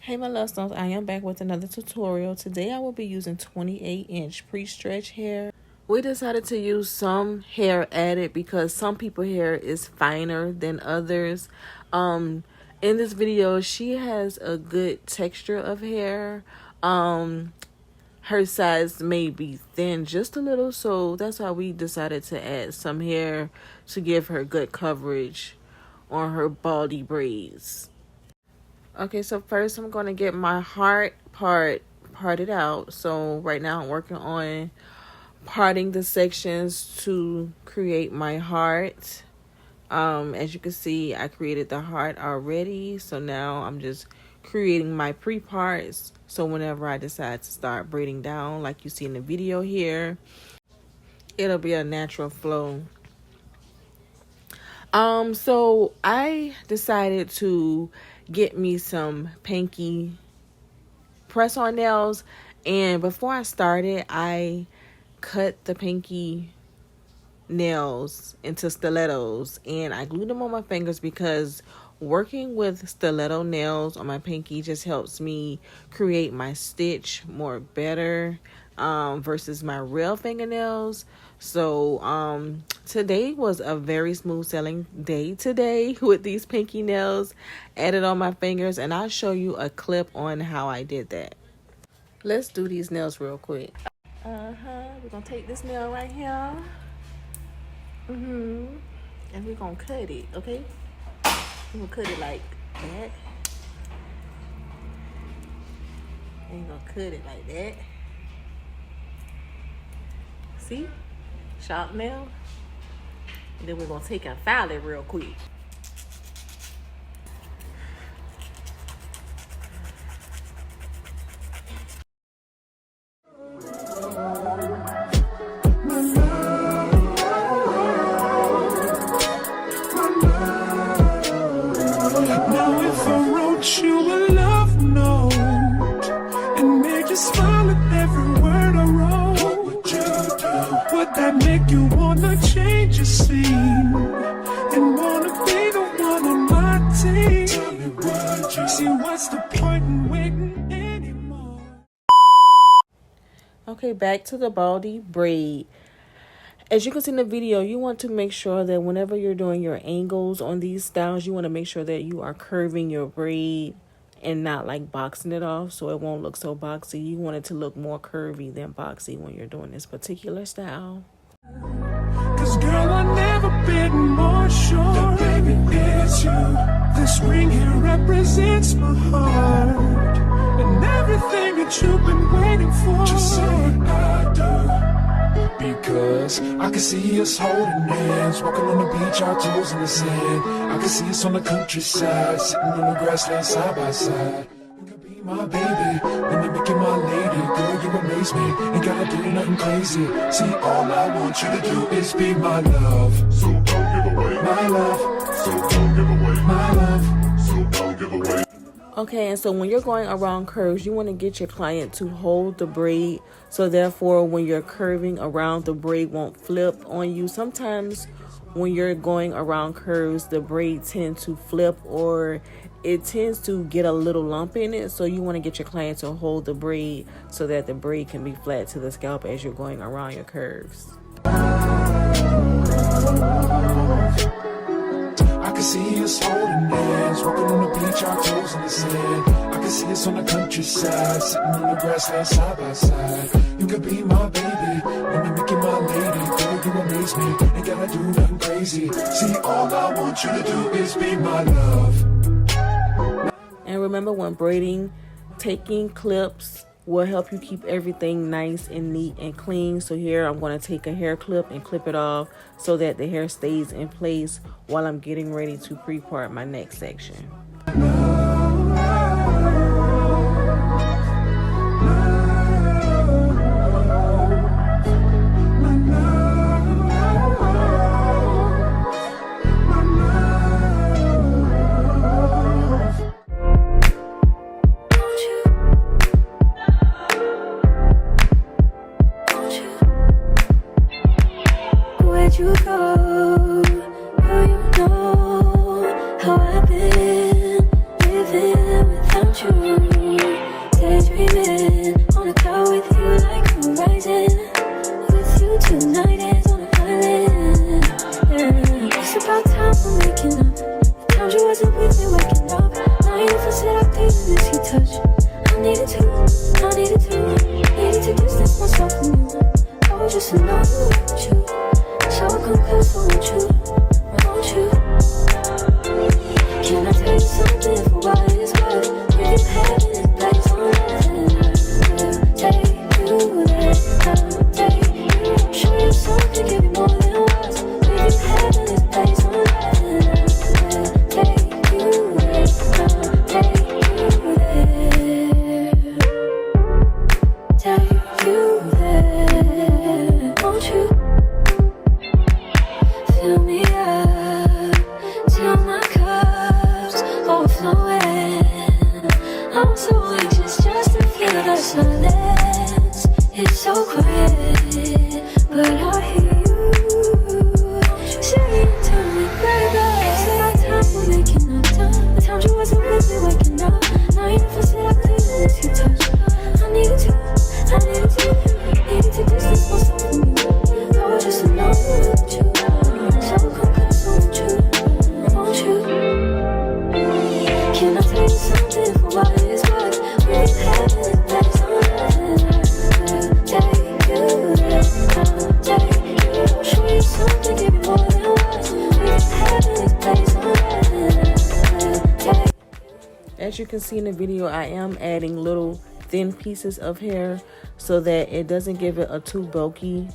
Hey my love stones, I am back with another tutorial. Today I will be using 28-inch pre-stretch hair. We decided to use some hair added because some people's hair is finer than others. In this video, she has a good texture of hair. Her size may be thin just a little, so that's why we decided to add some hair to give her good coverage on her Baldie braids. Okay, so first I'm going to get my heart parted out. So right now I'm working on parting the sections to create my heart. As you can see, I created the heart already. So now I'm just creating my pre-parts. So whenever I decide to start braiding down, like you see in the video here, it'll be a natural flow. So I decided to get me some pinky press-on nails, and before I started, I cut the pinky nails into stilettos and I glued them on my fingers because working with stiletto nails on my pinky just helps me create my stitch more better versus my real fingernails. So today was a very smooth sailing day today with these pinky nails added on my fingers, and I'll show you a clip on how I did that. Let's do these nails real quick. We're gonna take this nail right here. And we're gonna cut it, okay? We're gonna cut it like that. And you're gonna cut it like that. See? Sharp nail. And then we're gonna take and file it real quick. Now if I wrote you a love note and made you smile at every word I wrote, what would you do? Would that make you wanna change your scene and wanna be the one on my team? Tell me, would you? See, what's the point in waiting anymore? Okay, back to the Baldie braid. As you can see in the video, you want to make sure that whenever you're doing your angles on these styles, you want to make sure that you are curving your braid and not like boxing it off so it won't look so boxy. You want it to look more curvy than boxy when you're doing this particular style. Cause girl, I've never been more sure that baby it's you. This ring here represents my heart and everything that you've been waiting for. Just say I do. Because I can see us holding hands, walking on the beach, our toes in the sand. I can see us on the countryside, sitting on the grassland side by side. You can be my baby, when you make you my lady. Girl, you amaze me, ain't gotta do nothing crazy. See, all I want you to do is be my love. So don't give away my love. So don't give away my love. So don't give away. Okay, and so when you're going around curves, you want to get your client to hold the braid. So therefore, when you're curving around, the braid won't flip on you. Sometimes when you're going around curves, the braid tends to flip or it tends to get a little lump in it. So you want to get your client to hold the braid so that the braid can be flat to the scalp as you're going around your curves. I can see us holding hands, walking on the beach, our toes in the sand. I can see us on the countryside, sitting on the grassland side by side. You can be my baby, when you make you my lady. Girl, you amaze me, ain't gotta do nothing crazy. See, all I want you to do is be my love. And remember, when braiding, taking clips will help you keep everything nice and neat and clean. So here I'm going to take a hair clip and clip it off so that the hair stays in place while I'm getting ready to pre-part my next section. You go, oh, you know how I've been touch. I needed to distance myself from you. I was just in love with you, so I come close, won't you? Can I tell you something for what it's worth? We can have this place on earth, and I'll take you there. I'll take you, show you something, give you more than words. We can have this place on earth, and I'll take you there. I'll take you there. Take you there. Won't you fill me up till my cup's overflowing? I'm so anxious just to feel the silence. It's so quiet, but I hear you saying to me, baby, say our time we're making up time. The times you wasn't with me waking up. Now you never said I couldn't miss your touch. I needed to distance myself from you. I was just alone with you, so come close, won't you? Can I tell you something for what it's worth? We have this place on earth, and I'll take you there. I'll take you, show you something, give you more than words. We have this place on earth, and I'll take you. As you can see in the video, I am adding little thin pieces of hair so that it doesn't give it a too bulky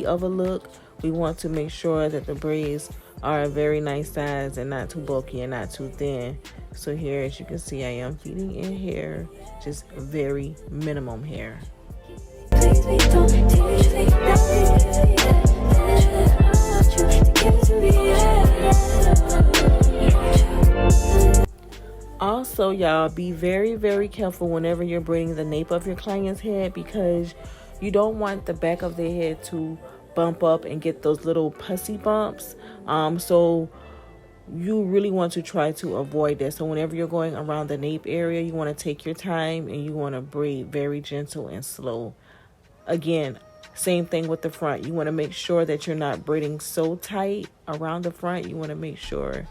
of a look. We want to make sure that the braids are a very nice size and not too bulky and not too thin. So here, as you can see, I am feeding in hair, just very minimum hair. Please don't teach me Also, y'all, be very careful whenever you're braiding the nape of your client's head, because you don't want the back of their head to bump up and get those little pussy bumps. So you really want to try to avoid that. So whenever you're going around the nape area, you want to take your time and you want to braid very gentle and slow. Again, same thing with the front. You want to make sure that you're not braiding so tight around the front. You want to make sure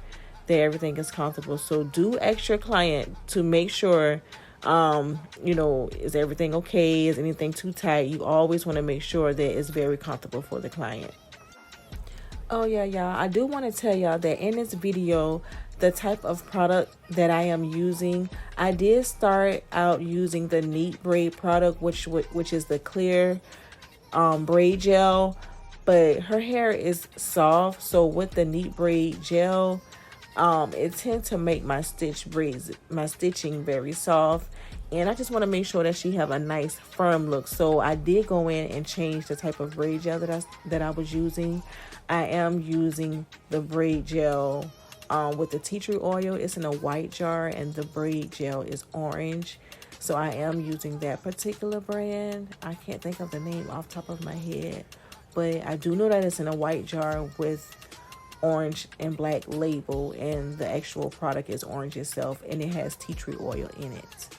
that everything is comfortable. So do ask your client to make sure, you know, is everything okay? Is anything too tight? You always want to make sure that it's very comfortable for the client. Oh yeah, y'all, I do want to tell y'all that in this video, the type of product that I am using, I did start out using the Neat Braid product, which is the clear braid gel, but her hair is soft. So with the Neat Braid gel, it tends to make my stitching very soft, and I just want to make sure that she have a nice firm look. So I did go in and change the type of braid gel that I was using. I am using the braid gel with the tea tree oil. It's in a white jar and the braid gel is orange. So I am using that particular brand. I can't think of the name off the top of my head, but I do know that it's in a white jar with orange and black label, and the actual product is orange itself, and it has tea tree oil in it.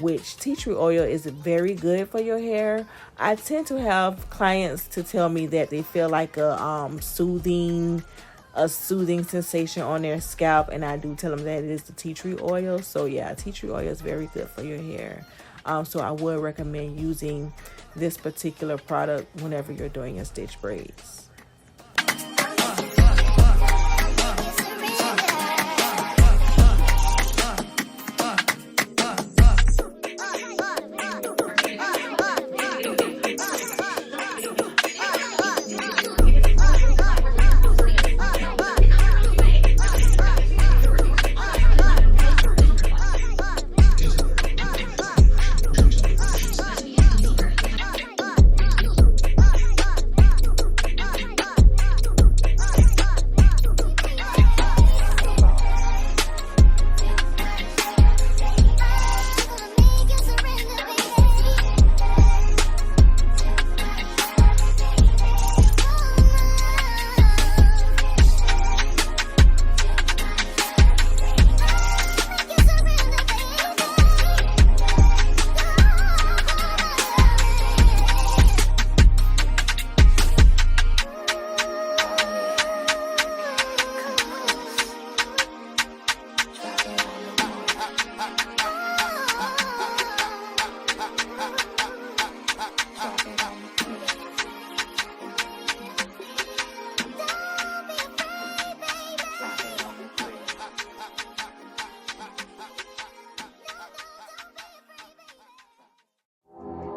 Which tea tree oil is very good for your hair. I tend to have clients to tell me that they feel like a soothing sensation on their scalp, and I do tell them that it is the tea tree oil. So yeah, tea tree oil is very good for your hair. So I would recommend using this particular product whenever you're doing your stitch braids.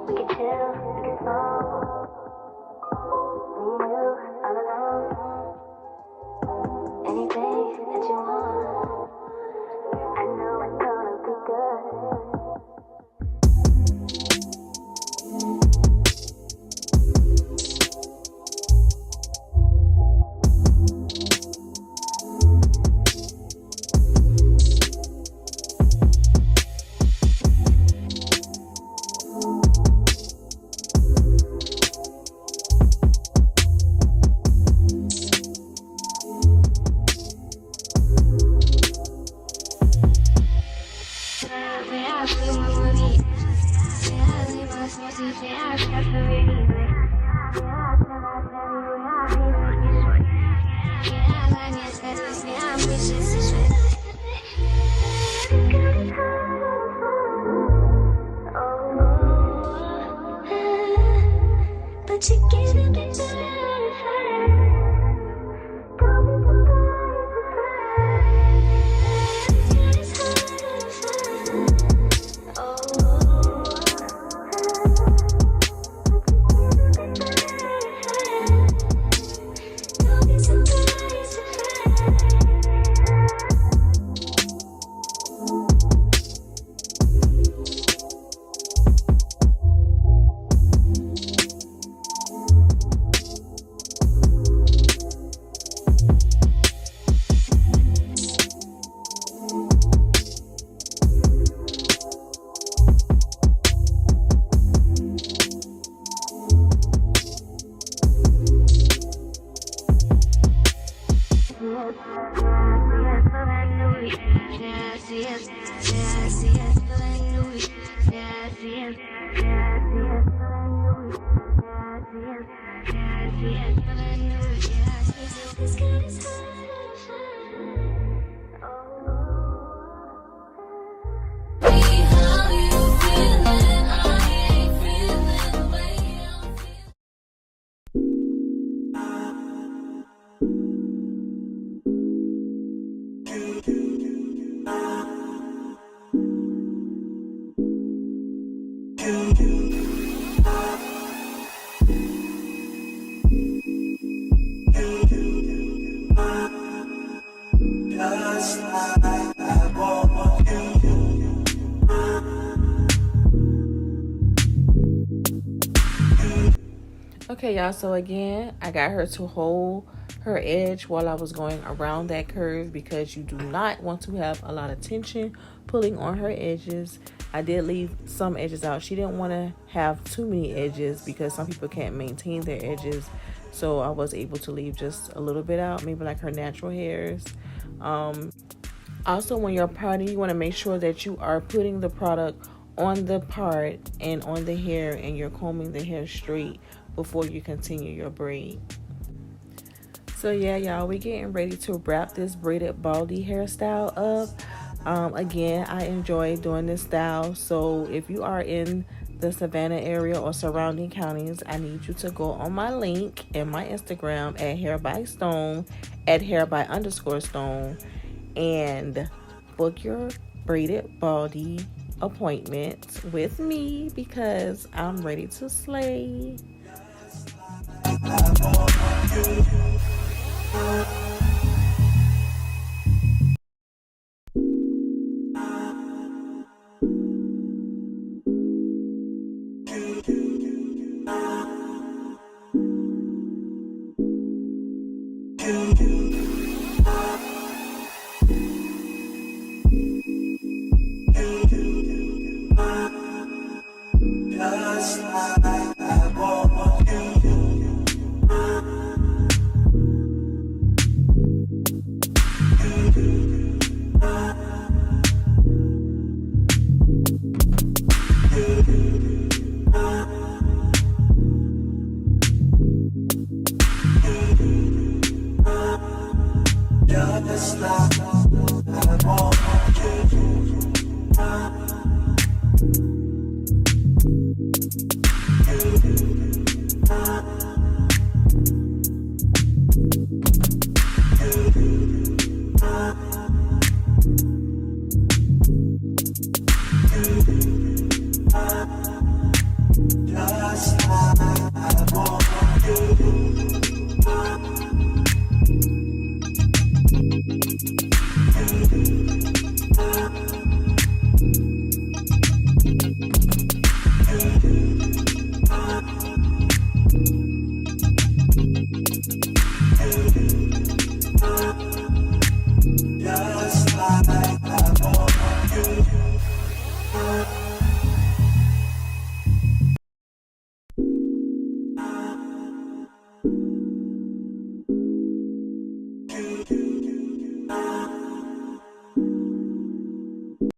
We can chill, we can smoke. Me and you, all alone. Anything that you want, I know it's gonna be good. But you can't be satisfied. Don't be surprised. Okay, y'all, so again, I got her to hold her edge while I was going around that curve because you do not want to have a lot of tension pulling on her edges. I did leave some edges out. She didn't want to have too many edges because some people can't maintain their edges. So I was able to leave just a little bit out, maybe like her natural hairs. Also, when you're parting, you want to make sure that you are putting the product on the part and on the hair, and you're combing the hair straight before you continue your braid. So yeah, y'all, we're getting ready to wrap this braided baldy hairstyle up. Again, I enjoy doing this style, so if you are in the Savannah area or surrounding counties, I need you to go on my link in my Instagram at hair_by_stone, at hair_by_stone, and book your braided baldy appointment with me because I'm ready to slay.